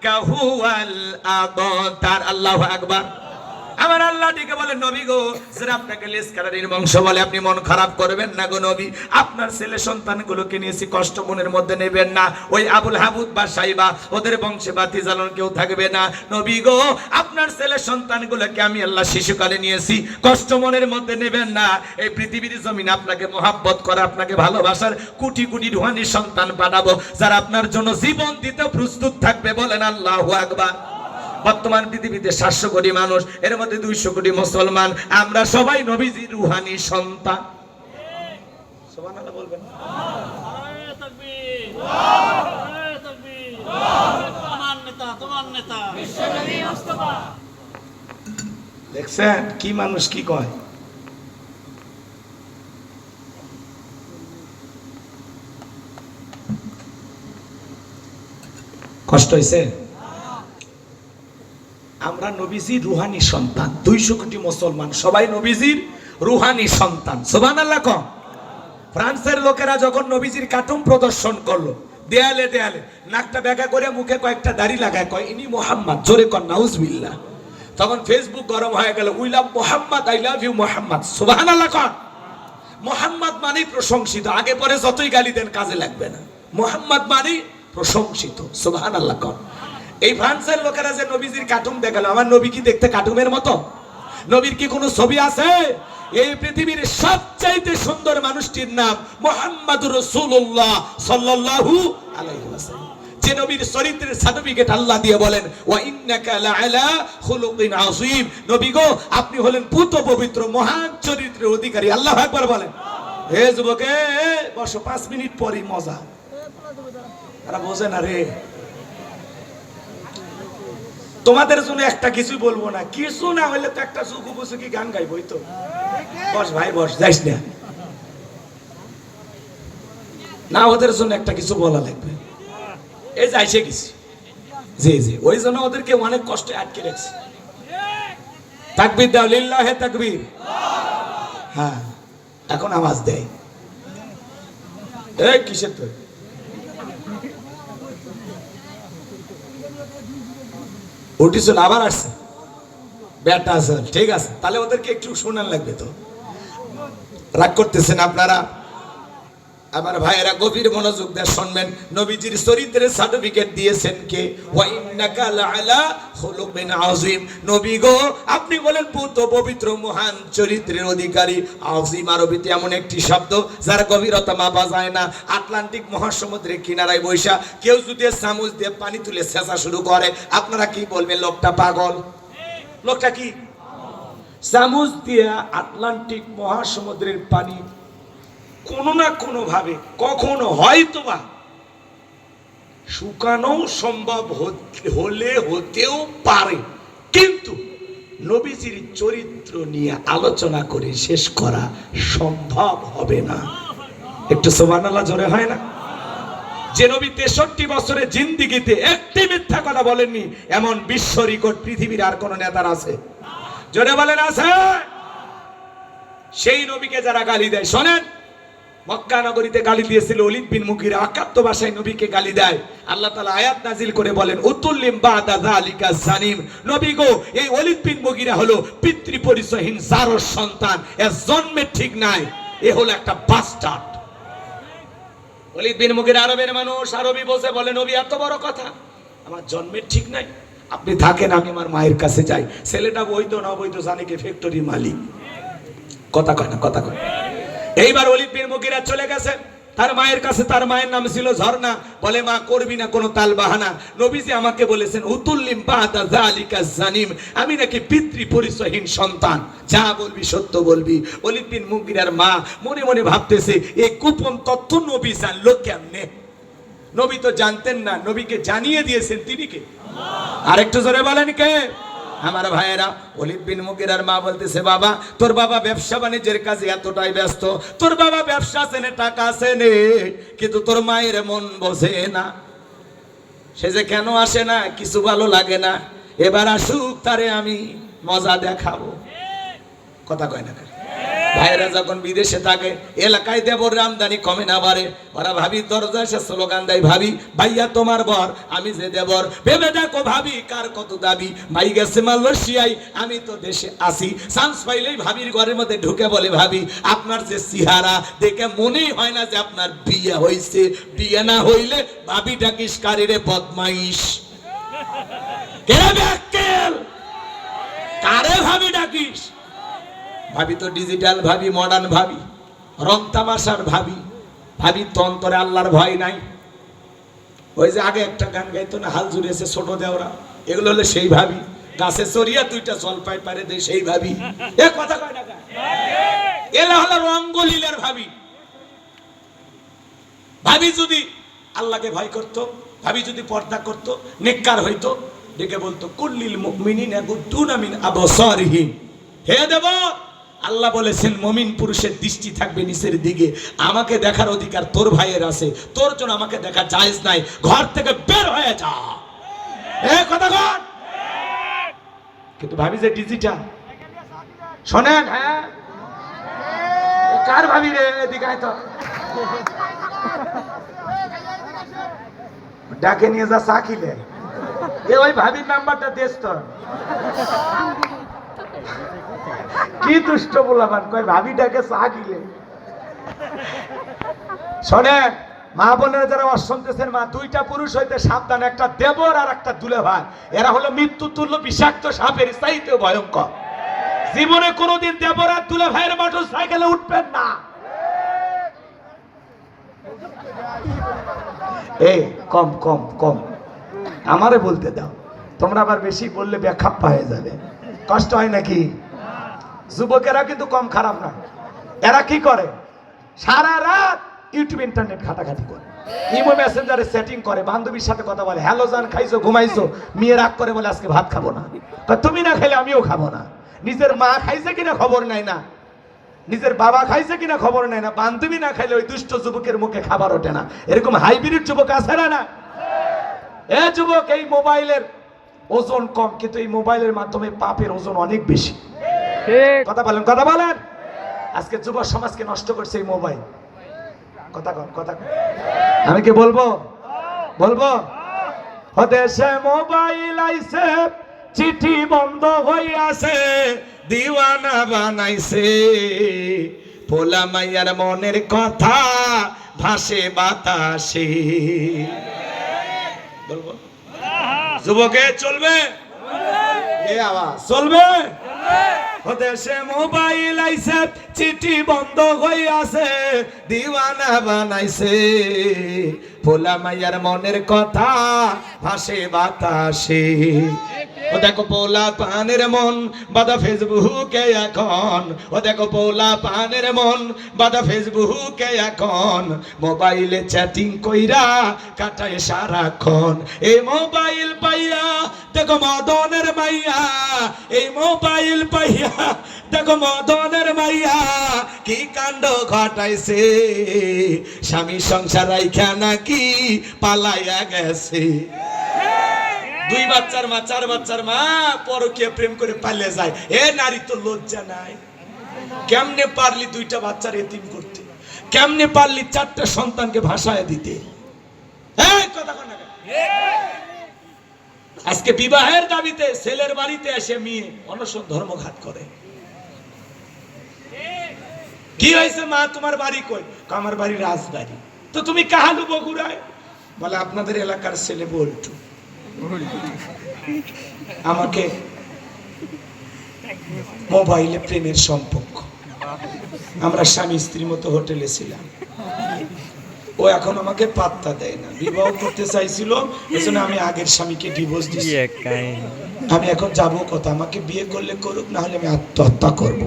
কাহুয়াল আবতার। আল্লাহু আকবার। আমার আল্লাহ ডেকে বলে, নবী গো, যারা আপনাকে লেসকারারির বংশ বলে আপনি মন খারাপ করবেন না গো নবী। আপনার ছেলে সন্তানগুলোকে নিয়েছি, কষ্ট মনের মধ্যে নেবেন না। ওই আবুল হাবুদ বা সাইবা ওদের বংশে বাতি জ্বালানো কেউ থাকবে না। নবী গো, আপনার ছেলে সন্তানগুলোকে আমি আল্লাহ শিশুকালে নিয়েছি, কষ্ট মনের মধ্যে নেবেন না। এই পৃথিবীর জমিন আপনাকে মোহাব্বত করা, আপনাকে ভালোবাসার কোটি কোটি রুহানি সন্তান পাঠাবো, যারা আপনার জন্য জীবন দিতে প্রস্তুত থাকবে। বলেন আল্লাহু আকবার। বর্তমান পৃথিবীতে 700 কোটি মানুষ, এর মধ্যে 200 কোটি মুসলমান। আমরা সবাই নবীজির রুহানি সন্তান। সুবহানাল্লাহ বলবেন। নারে তাকবীর, নারে তাকবীর। তোমার নেতা বিশ্বনবী মুস্তাফা। দেখছেন কি মানুষ কি কয়? কষ্ট হইছে? আমরা নবীজির রুহানি সন্তান, 200 কোটি মুসলমান সবাই নবীজির রুহানি সন্তান। সুবহানাল্লাহ কম। ফ্রান্সের লোকেরা যখন নবীজির কার্টুন প্রদর্শন করলো, দেয়ালে দেয়ালে নাকটা বেঁকা করে মুখে কয়েকটা দাড়ি লাগায়, কয় ইনি মোহাম্মদ, জোরে কর নাউজুবিল্লাহ। তখন ফেসবুক গরম হয়ে গেল, we love Muhammad, I love you Muhammad. সুবহানাল্লাহ কর। মোহাম্মদ মানে প্রশংসিত, আগে পরে যতই গালি দেন কাজে লাগবে না। মোহাম্মদ মানে প্রশংসিত। সুবহানাল্লাহ কর। এই ফ্রান্সের লোকেরা যে নবীজির কার্টুন দেখালো, আমার নবী কি দেখতে কার্টুনের মতো? নবীর কি কোনো ছবি আছে? এই পৃথিবীর সবচাইতে সুন্দর মানুষটির নাম মুহাম্মাদুর রাসূলুল্লাহ সাল্লাল্লাহু আলাইহি ওয়াসাল্লাম। যে নবীর চরিত্রের সার্টিফিকেট আল্লাহ দিয়ে বলেন, ওয়া ইন্নাকা লাআলা খুলুকিন আযীম। নবী গো, আপনি হলেন পুত পবিত্র মহান চরিত্রের অধিকারী। আল্লাহু আকবার বলেন। হে যুবকে, বসো, 5 মিনিট পরই মজা। তারা বোঝে না রে। তোমাদের জন্য একটা কিছু বলবো না, কিছু না হইলে তো একটা সুখু বুসুকি গান গাইবই তো। বস ভাই বস, যাইস না। না, ওদের জন্য একটা কিছু বলা লাগবে। এই যাইছে কিছু, জি জি, ওই জন্য ওদেরকে অনেক কষ্টে আটকে রাখছে। তাকবীর দাও, লিল্লাহে তাকবীর। হ্যাঁ, এখন আওয়াজ দেয়। এই কিসের তো উঠিস, আবার আসছে ব্যাটা আছে, ঠিক আছে, তাহলে ওদেরকে একটু শোনার লাগবে তো। রাগ করতেছেন আপনারা? আমার ভাইয়েরা গভীর মনোযোগ দিয়ে শুনবেন। নবীজির চরিত্রের সার্টিফিকেট দিয়েছেন কে? ওয়া ইন্নাকা লাআলা খুলুকিন আযীম। নবী গো, আপনি বলেন পুত পবিত্র মহান চরিত্রের অধিকারী। আযীম আরবিতে এমন একটি শব্দ যার গভীরতা মাপা যায় না। আটলান্টিক মহাসমুদ্রের কিনারায় বৈশা কেউ যদি চামচ দিয়ে পানি তুলে ছেঁচা শুরু করে, আপনারা কি বলবেন? লোকটা পাগল। লোকটা কি? চামচ দিয়ে আটলান্টিক মহাসমুদ্রের পানি কোনো না কোনো ভাবে কখনো হয়তোবা শুকানো সম্ভব হলে হতেও পারে, কিন্তু নবীজির চরিত্র নিয়ে আলোচনা করে শেষ করা সম্ভব হবে না। একটু সুবহানাল্লাহ জোরে হয় না? যে নবী 63 বছরের জিন্দেগিতে একটি মিথ্যা কথা বলেননি, এমন বিশ্ব রেকর্ড পৃথিবীর আর কোন নেতার আছে? জোরে বলেন আছে? সেই নবীকে যারা গালি দেয়, শোনেন, মক্কা নগরীতে গালি দিয়েছিল ওলীদ বিন মুগীরা, অকাট্য ভাষায় নবীকে গালি দেয়। আল্লাহ তাআলা আয়াত নাজিল করে বলেন, উতুল্লিম বাদা যালিকা জানিম। নবী গো, এই ওলীদ বিন মুগীরা হলো পিতৃ পরিচয়হীন জারর সন্তান, এর জন্মে ঠিক নাই, এ হলো একটা বাস্টার্ড। ওলীদ বিন মুগীরা আরবের মানুষ, আরবি বসে বলে, নবী এত বড় কথা, আমার জন্মের ঠিক নাই, আপনি থাকেন, আমি আমার মায়ের কাছে যাই। ছেলেটা বৈধ না অবৈধ জানে কে? ফ্যাক্টরি মালিক। কথা কয় না, কথা কয়। এইবার ওলীদ বিন মুগীরা চলে গেছে তার মায়ের কাছে। তার মায়ের নাম ছিল ঝর্ণা। বলে, মা করবি না কোনো তাল বাহানা, নবীজি আমাকে বলেছেন উতুল্লিম বাদা যালিকা জানিম, আমি নাকি পিতৃ পরিচয়হীন সন্তান, যা বলবি সত্য বলবি। ওলীদ বিন মুগীরার মা মনে মনে ভাবতেছে, এই গোপন তথ্য নবী জানলো কেমনে? নবী তো জানতেন না, নবীকে জানিয়ে দিয়েছেন তিনি কে? আরেকটু জোরে বলেন কে? আমার ভাইয়েরা, ওলীদ বিন মুগীরার মা বলতেছে, বাবা, তোর বাবা ব্যবসা বাণিজ্যের কাজে এতটাই ব্যস্ত, তোর বাবা ব্যবসা আছে না, টাকা আছে নে, কিন্তু তোর মায়ের মন বোঝে না। সে যে কেন আসে না, কিছু ভালো লাগে না, এবার আসুক, তারে আমি মজা দেখাবো। কথা কয় না? ভাইরা যখন বিদেশে থাকে এলাকায় দেবর আমদানি কমে না বাড়ে, ওরা ভাবি দরজা এসে স্লোগান দেয়, ভাবি ভাইয়া তোমার বর, আমি যে দেবর, ভেবে দেখো ভাবি কার কত দাবি, ভাই গেছে মালয়েশিয়ায়, আমি তো দেশে আসি, চান্স পাইলেই ভাবির ঘরের মধ্যে ঢুকে বলে, ভাবি আপনার যে চেহারা দেখে মনেই হয় না যে আপনার বিয়ে হয়েছে, বিয়ে না হইলে ভাবি ডাকিস কারিরে বদমাইশ, কারে ভাবি ডাকিস? ভাবি তো ডিজিটাল ভাবি, মডার্ন ভাবি, রং তামাশার ভাবি, ভাবি তো অন্তরে আল্লাহর ভয় নাই। ওই যে আগে একটা গান গাইতো না, হাল জুড়েছে ছোট দেওরা, এগুলো হলে সেই ভাবি, গাছে চড়িয়া দুইটা জলপাই পারে দে সেই ভাবি, এ কথা কয় না, এলা হলো রঙ্গলীলের ভাবি। ভাবি যদি আল্লাহকে ভয় করত, ভাবি যদি পর্দা করত, নেককার হইতো, ডেকে বলতো কুল্লিল মুমিনিনা ইয়াগুদ্দুনা মিন আবসারিহিম, হে দেব আল্লাহ বলেছেন মুমিন পুরুষের দৃষ্টি থাকবে নিচের দিকে, আমাকে দেখার অধিকার তোর ভাইয়ের আছে, তোর জন্য আমাকে দেখা জায়েজ নাই, ঘর থেকে বের হয়ে যা, এ কথা কর। কিন্তু ভাবি যে ডিজিটাল, শোনেন, হ্যাঁ কার ভাবি রে, এদিকে আয় তো, ডাকে নিয়ে যা সাকিলে, এ ওই ভাবির নাম্বারটা দেশ তো, কি দুষ্ট বলাবান, কয় ভাবি ডাকে সাকিলে। শোনেন মা বোনেরা যারা অশুনতেছেন, মা দুইটা পুরুষ হইতে সাবধান, একটা দেবর আর একটা দুলে ভাই, এরা হলো মৃত্যু তুল্য বিষাক্ত সাপের চাইতে ভয়ঙ্কর। জীবনে কোনোদিন দেবর আর দুলে ভাইয়ের মোটর সাইকেলে উঠবেন না। এই কম কম কম আমারে বলতে দাও, তোমরা আবার বেশি বললে বেখাপ্পা হয়ে যাবে, কষ্ট হয় নাকি? যুবকেরা কিন্তু কম খারাপ না, এরা কি করে সারা রাত ইউটিউব ইন্টারনেট ঘাটাঘাটি করে, ইমো মেসেঞ্জারে সেটিং করে, বান্ধবীর সাথে কথা বলে, হ্যালো জান খাইছো ঘুমাইছো, মেয়ে রাগ করে বলে আজকে ভাত খাবো না, তুমি না খাইলে আমিও খাবো না, নিজের মা খাইছে কিনা খবর নাই না, নিজের বাবা খাইছে কিনা খবর নাই না, বান্ধবী না খাইলে ওই দুষ্ট যুবকের মুখে খাবার ওঠে না, এরকম হাইব্রিড যুবক আছে না? এ যুবক, এই মোবাইলের ওজন কম, কিন্তু এই মোবাইলের মাধ্যমে পাপের ওজন অনেক বেশি। কথা বলেন, কথা বলেন। আজকে যুব সমাজকে নষ্ট করছে এই মোবাইল। কথা কন, কথা কন। আমি কি বলবো? বলবো। দেশে মোবাইল আইছে, চিঠি বন্ধ হইয়াছে, দিওয়ানা বানাইছে, পোলা মাইয়ার মনের কথা ভাসে বাতাসে। বলবো যুবকে চলবে, এ আওয়াজ চলবে। দেশে মোবাইল আইছে, চিঠি বন্ধ হইয়াছে, দিওয়ানা বানাইছে, পোলা মাইয়ার মনের কথা ভাসে বাতাসে। ও দেখো পোলা পানের মন বাদা ফেসবুকে এখন, ও দেখো পোলা পানের মন বাদা ফেসবুকে এখন, মোবাইলে চ্যাটিং কইরা কাটায় সারাক্ষণ। এই মোবাইল পাইয়া দেখো মদনের মাইয়া, এই মোবাইল পাইয়া দেখো মদনের মাইয়া কি কাণ্ড ঘটাইছে, স্বামী সংসার রাইখা নাকি পালাইয়া গেছে। দুই বাচ্চার মা, চার বাচ্চার মা পরকীয়া প্রেম করে পালিয়ে যায়। এ নারী তো লজ্জা নাই? কেমনে পারলি দুইটা বাচ্চার এতিম করতে? কেমনে পারলি চারটা সন্তানকে ভাসায় দিতে? আজকে বিবাহের দাবিতে ছেলের বাড়িতে এসে মেয়ে অনশন ধর্মঘাত করে। কি হয়েছে মা, তোমার বাড়ি কই? আমার বাড়ি রাজবাড়ি। তো তুমি কাহালু বগুড়ায়? বলে আপনাদের এলাকার ছেলে বল্টু আমাকে মোবাইলে প্রেমের সম্পর্ক, আমরা স্বামী স্ত্রীর মতো হোটেলে ছিলাম, ও এখন আমাকে পাত্তা দেয় না, বিবাহ করতে চাইছিল, এজন্য আমি আগের স্বামীকে ডিভোর্স দিয়েছি, আমি এখন যাবো কথা, আমাকে বিয়ে করলে করুক, না হলে আমি আত্মহত্যা করব।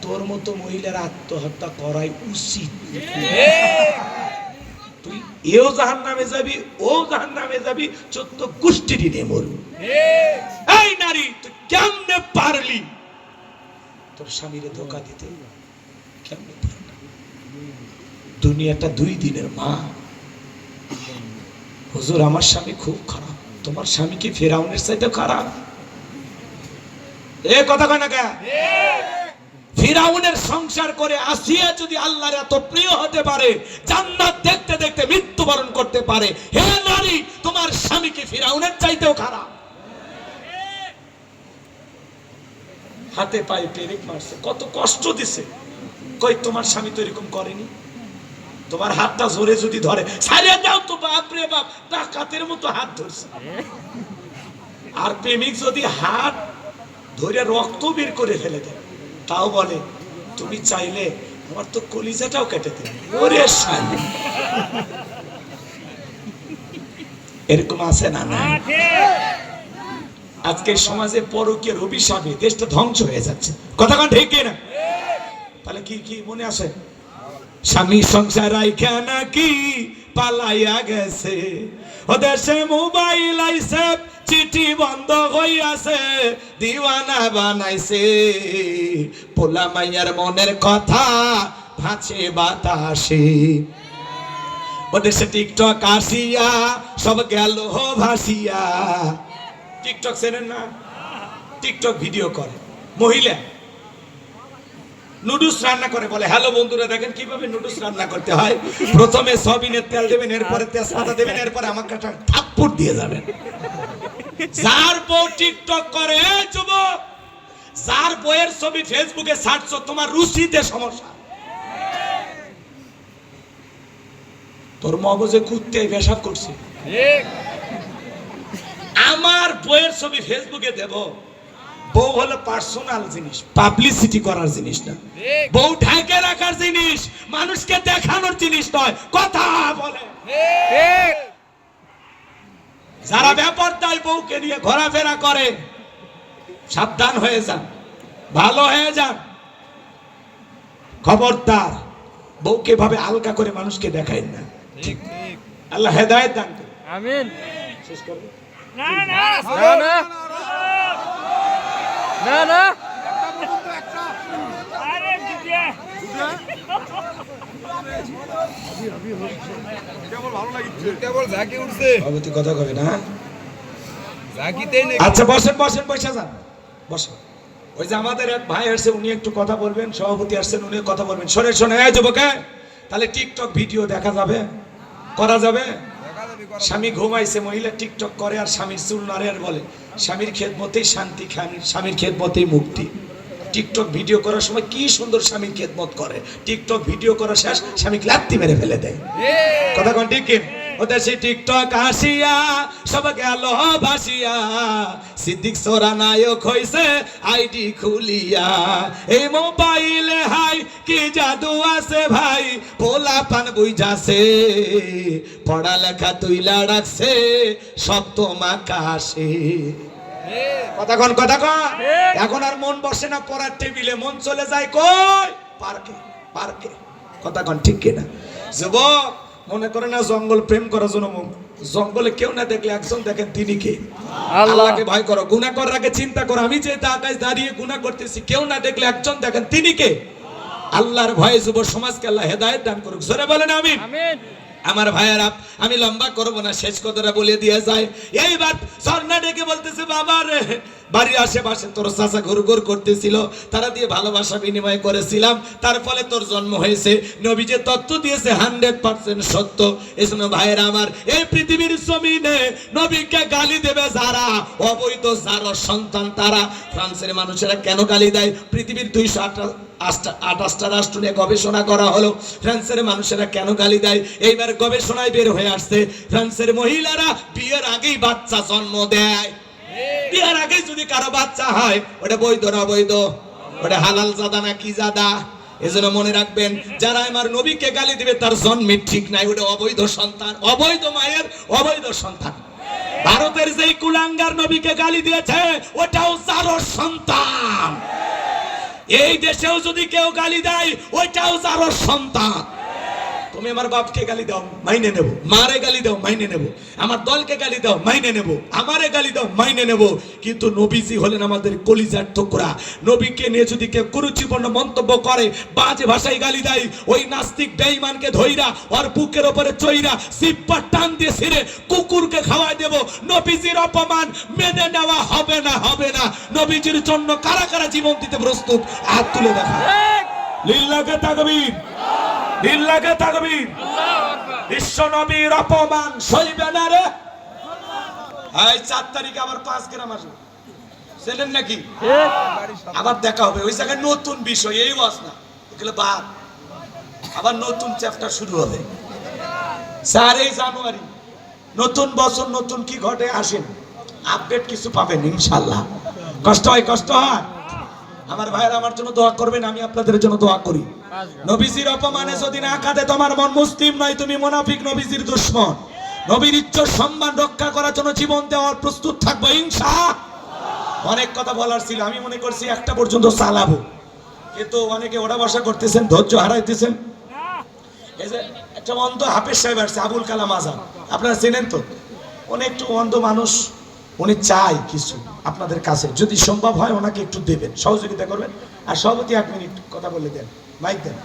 তোর মতো মহিলার আত্মহত্যা করাই উচিত। তুই এও জাহান্নামে যাবি, ও জাহান্নামে যাবি, 14 গোষ্ঠীর নিয়ে মরবি। এই নারী, তুই কেমনে পারলি তোর স্বামীরে ধোঁকা দিতে? কেমনে পারলি? দুনিয়াটা 2 দিনের মা। হুজুর আমার স্বামী খুব খারাপ। তোমার স্বামী কি ফেরাউনের চাইতে খারাপ? এ কথা কয় না কে? ফিরাউনের সংসার করে আসিয়া যদি আল্লাহর এত প্রিয় হতে পারে, জান্নাত দেখতে দেখতে মৃত্যুবরণ করতে পারে, হে নারী, তোমার স্বামী কি ফিরাউনের চাইতেও খারাপ? হাতে পায়ে পেরেক মারছে, কত কষ্ট দিছে, কই তোমার স্বামী তো এরকম করেনি? তোমার হাতটা জোরে যদি ধরে, ছাড়িয়ে দাও তো, বাপ রে বাপ, ডাকাতের মতো হাত ধরছে। আর প্রেমিক যদি হাত ধরে রক্ত বের করে ফেলে দেয়, তাও বলে তুমি চাইলে আমার তো কলিজাটাও কেটে দেবে। ওরে শালি, এরকম আছে না? না, আজকে সমাজে পরকীয়ার অভিশাপে দেশটা ধ্বংস হয়ে যাচ্ছে। কথা কোন ঠিক না? তাহলে কি কি মনে আছে? স্বামী সংসার রাইখা নাকি পালাইয়া গেছে, ও দেশে মোবাইল আইছে, চিঠি বন্ধ হইয়াছে, দিওয়ানা বানাইছে, পোলা মাইয়ার মনের কথা ভাসে বাতাসে, ও দেশে টিকটক আসিয়া সব গেল ভাসিয়া। টিকটক চেনেন না? টিকটক ভিডিও করে মহিলা, নুডলস রান্না করে, বলে হ্যালো বন্ধুরা দেখেন কিভাবে নুডলস রান্না করতে হয়। প্রথমে সয়াবিনের তেল দেবেন, এরপরে তেজপাতা দেবেন, এরপরে আমাকে একটা থাপ্পড় দিয়ে যাবেন। যার বউ টিকটক করে, যুবক, যার বউয়ের ছবি ফেসবুকে ছাড়ছো, তোমার রুচিতে সমস্যা। তোর মগজে কুত্তে পেশাব করছে, আমার বউয়ের ছবি ফেসবুকে দেব? বউ হলো পার্সোনাল জিনিস, পাবলিসিটি করার জিনিস না। বউ ঢাকে রাখার জিনিস, মানুষকে দেখানোর জিনিস নয়। কথা বলে যারা বেপরদায় বউকে নিয়ে ঘোরাফেরা করে, সাবধান হয়ে যান, ভালো হয়ে যান, খবরদার। বউকে ভাবে আলগা করে মানুষকে দেখায় না। আল্লাহ হেদায়েত দান করুন। আমিন। শেষ করব না না না না না না, আরে দিদিয়া কেবল ভালো লাগিছে, কেবল ঝাঁকি উঠছে, অবতি কথা কবে না, ঝাঁকিতেই নেই। আচ্ছা বসেন বসেন, পয়সা যান, বসেন। ওই যে আমাদের এক ভাই আসছে, উনি একটু কথা বলবেন, সভাপতি আসছেন, উনি কথা বলবেন। শোনে শোনে এই যুবক, তাহলে টিকটক ভিডিও দেখা যাবে, করা যাবে? স্বামী ঘুমাইছে, মহিলা টিকটক করে আর স্বামীর চুল নাড়ে আর বলে স্বামীর খেদমতেই শান্তি, স্বামীর খেদমতেই মুক্তি। টিকটক ভিডিও করার সময় কি সুন্দর স্বামীর খেদমত করে, টিকটক ভিডিও করা শেষ স্বামী লাত্তি মেরে ফেলে দেয়। কথা কোন ঠিক? ওদের সেই টিকটক আসিয়া সব গেল ভাসিয়া, সিদ্দিক সোরা নায়ক হইছে আইডি খুলিয়া, এই মোবাইলে হাই কি জাদু আছে ভাই, পোলা পান বুঝাছে, পড়ালেখা তুইলা রাখছে সব তোমাকে আসে। কথা কন, কথা কন। এখন আর মন বসে না পড়ার টেবিলে, মন চলে যায় কই? পার্কে, পার্কে। কথা কন ঠিক কিনা? যুবক, মনে করে না জঙ্গল প্রেম করার জন্য, জঙ্গলে কেউ না দেখলে একজন দেখেন, তিনি কে? আল্লাহকে ভয় করো, গুনাহ করার আগে চিন্তা করো, আমি যে আকাশে দাঁড়িয়ে গুনাহ করতেছি, কেউ না দেখলে একজন দেখেন, তিনি কে? আল্লাহর ভয়ে যুব সমাজকে আল্লাহ হেদায়েত দান করুক। জোরে বলেন আমিন। আমিন। আমার ভাইয়েরা, আমি লম্বা করব না, শেষ কথাটা বলে দিয়ে যায়। এইবার ঝর্ণা ডেকে বলতেছে, বাবা রে, বাড়ির আশেপাশে তোর চাচা ঘুরঘুর করতেছিল, তারা দিয়ে ভালোবাসা বিনিময় করেছিলাম, তার ফলে তোর জন্ম হয়েছে। নবী যে তথ্য দিয়েছে 100% সত্য। এজন্য ভাইয়েরা আমার, এই পৃথিবীর জমিনে নবীকে গালি দেবে যারা, অবৈধ যারা সন্তান তারা। ফ্রান্সের মানুষেরা কেন গালি দেয়? পৃথিবীর 228টা রাষ্ট্র নিয়ে গবেষণা করা হলো, ফ্রান্সের মানুষেরা কেন গালি দেয়। এইবার গবেষণায় বের হয়ে আসছে, ফ্রান্সের মহিলারা বিয়ের আগেই বাচ্চা জন্ম দেয়। বিয়ের আগে যদি কারো বাচ্চা হয়, ওটা বৈধ না অবৈধ? ওটা হালাল জাদা না কি জাদা? এজন্য মনে রাখবেন, যারা আমার নবীকে গালি দিবে তার জন্মের ঠিক নাই, ওটা অবৈধ সন্তান, অবৈধ মায়ের অবৈধ সন্তান। ভারতের যেই কুলাঙ্গার নবীকে গালি দিয়েছে, ওটাও জারোর সন্তান। এই দেশেও যদি কেউ গালি দেয়, ওইটাও জারোর সন্তান। তুমি আমার বাপকে গালি দাও মাইনে নেব, মারে গালি দাও মাইনে নেব, আমার দলকে গালি দাও মাইনে নেব, আমারে গালি দাও মাইনে নেব, কিন্তু নবীজি হলেন আমাদের কলিজার টুকরা। নবীকে নিয়ে যদি কেউ কুরুচিপূর্ণ মন্তব্য করে, বাজে ভাষায় গালি দেয়, ওই নাস্তিক বেঈমানকে ধইরা ওর বুকের উপরে চইরা সিপ্পা টান দিয়ে ছিঁড়ে কুকুরকে খাওয়াই দেব। নবীজির অপমান মেনে নেওয়া হবে না, হবে না। নবীজির জন্য কারা কারা জীবন দিতে প্রস্তুত, হাত তুলে দেখা। লিল্লাহে তাকবীর, লিল্লাহে তাকবীর। বিশ্ব নবীর অপমান সইবে না রে। এই 4 তারিখে আবার 5 গ্রাম আসবে, ছিলেন নাকি? আবার দেখা হবে ওই জায়গায়, নতুন বিষয়, এই ওয়াজ না এগুলো বাদ, আবার নতুন চ্যাপ্টার শুরু হবে। 4 জানুয়ারি নতুন বছর, নতুন কি ঘটে আসেন, আপডেট কিছু পাবেন ইনশাআল্লাহ। কষ্ট হয়, কষ্ট হয়। আমার ভাইরা আমার জন্য দোয়া করবেন, আমি আপনাদের জন্য দোয়া করি। নবীজির অপমানে যদি না কাঁদে তোমার মন, মুসলিম নয়, তুমি মুনাফিক, নবীজির দুশমন। নবীর ইজ্জত সম্মান রক্ষা করার জন্য জীবন দেওয়ার প্রস্তুত থাকবো ইনশাআল্লাহ। অনেক কথা বলার ছিল, আমি মনে করছি একটা পর্যন্ত চালাবো, কিন্তু অনেকে ওরা বসা করতেছেন, ধৈর্য হারাইতেছেন। এই যে একটা অন্ধ হাফেজ সাহেব আসছে, আবুল কালাম আজাদ, আপনারা চেনেন তো? উনি একটু অন্ধ মানুষ, উনি চাই কিছু আপনাদের কাছে, যদি সম্ভব হয় ওনাকে একটু দেবেন, সহযোগিতা করবেন। আর সভাপতি 1 মিনিট কথা বলে দেন, মাইক দেন।